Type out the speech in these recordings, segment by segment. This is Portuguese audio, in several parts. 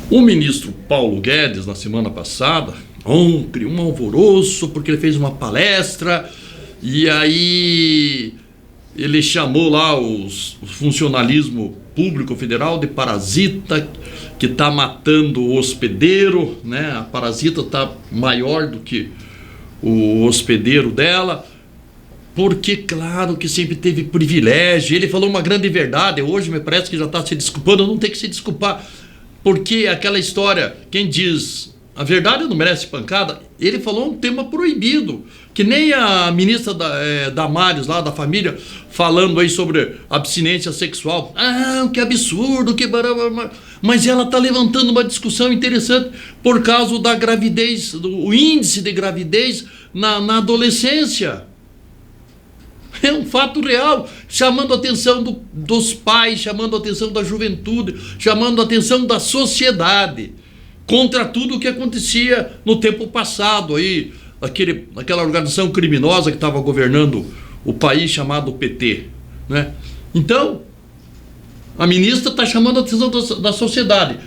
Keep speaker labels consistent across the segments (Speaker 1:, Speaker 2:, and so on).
Speaker 1: O ministro Paulo Guedes, na semana passada, criou um alvoroço porque ele fez uma palestra e aí ele chamou lá o funcionalismo público federal de parasita, que está matando o hospedeiro, né? A parasita está maior do que o hospedeiro dela, porque claro que sempre teve privilégio. Ele falou uma grande verdade, hoje me parece que já está se desculpando, não tem que se desculpar, porque aquela história, quem diz a verdade não merece pancada, ele falou um tema proibido, que nem a ministra Damares lá da família, falando aí sobre abstinência sexual. Que absurdo, que barabara. Mas ela está levantando uma discussão interessante por causa da gravidez, do índice de gravidez na adolescência. É um fato real, chamando a atenção dos pais, chamando a atenção da juventude, chamando a atenção da sociedade contra tudo o que acontecia no tempo passado aí, aquela organização criminosa que estava governando o país, chamado PT, né? Então, a ministra está chamando a atenção da sociedade.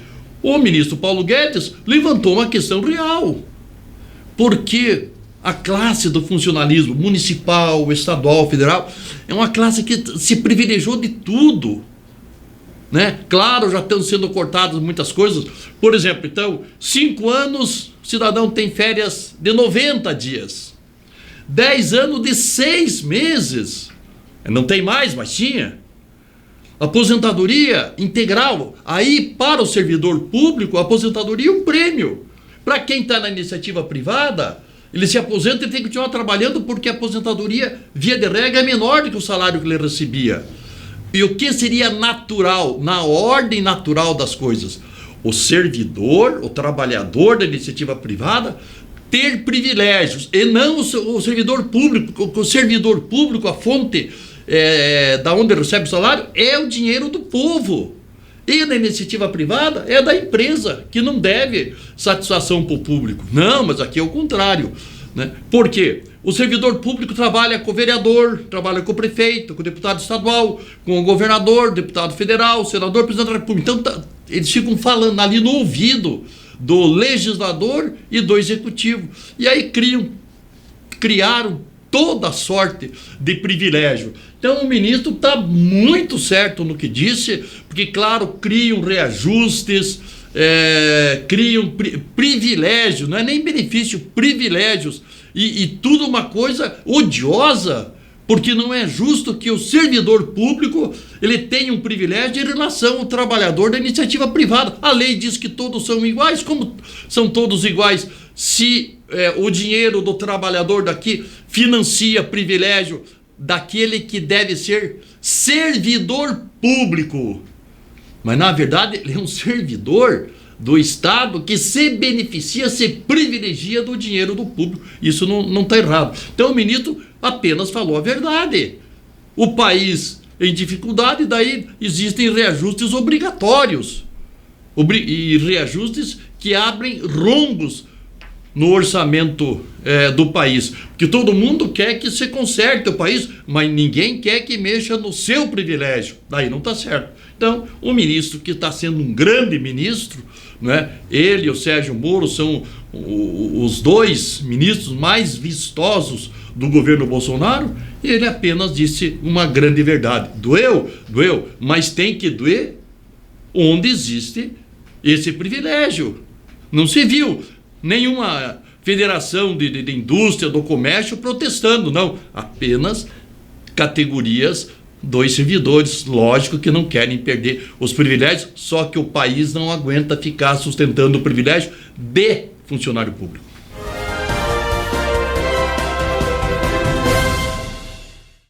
Speaker 1: O ministro Paulo Guedes levantou uma questão real, porque a classe do funcionalismo municipal, estadual, federal, é uma classe que se privilegiou de tudo, né? Claro, já estão sendo cortadas muitas coisas. Por exemplo, então, 5 anos, o cidadão tem férias de 90 dias. 10 anos de 6 meses. Não tem mais, mas tinha. Aposentadoria integral. Aí, para o servidor público, a aposentadoria é um prêmio. Para quem está na iniciativa privada, ele se aposenta e tem que continuar trabalhando, porque a aposentadoria, via de regra, é menor do que o salário que ele recebia. E o que seria natural, na ordem natural das coisas? O servidor, o trabalhador da iniciativa privada, ter privilégios, e não o servidor público. O servidor público, a fonte da onde ele recebe o salário, é o dinheiro do povo. E na iniciativa privada é da empresa, que não deve satisfação para o público. Não, mas aqui é o contrário, né? Por quê? O servidor público trabalha com o vereador, trabalha com o prefeito, com o deputado estadual, com o governador, deputado federal, senador, presidente da República. Então, eles ficam falando ali no ouvido do legislador e do executivo. E aí criaram toda sorte de privilégio. Então o ministro está muito certo no que disse, porque, claro, criam reajustes, criam privilégios, não é nem benefício, privilégios, e tudo uma coisa odiosa, porque não é justo que o servidor público ele tenha um privilégio em relação ao trabalhador da iniciativa privada. A lei diz que todos são iguais. Como são todos iguais se o dinheiro do trabalhador daqui financia privilégio daquele que deve ser servidor público? Mas, na verdade, ele é um servidor do Estado que se beneficia, se privilegia do dinheiro do público. Isso não está errado. Então o ministro apenas falou a verdade. O país em dificuldade, daí existem reajustes obrigatórios. E reajustes que abrem rombos no orçamento do país. Porque todo mundo quer que se conserte o país, mas ninguém quer que mexa no seu privilégio. Daí não está certo. Então, o ministro, que está sendo um grande ministro, né? Ele e o Sérgio Moro são os 2 ministros mais vistosos do governo Bolsonaro, e ele apenas disse uma grande verdade. Doeu? Doeu, mas tem que doer onde existe esse privilégio. Não se viu nenhuma federação de indústria, do comércio protestando, não. Apenas categorias dos servidores, lógico que não querem perder os privilégios, só que o país não aguenta ficar sustentando o privilégio de funcionário público.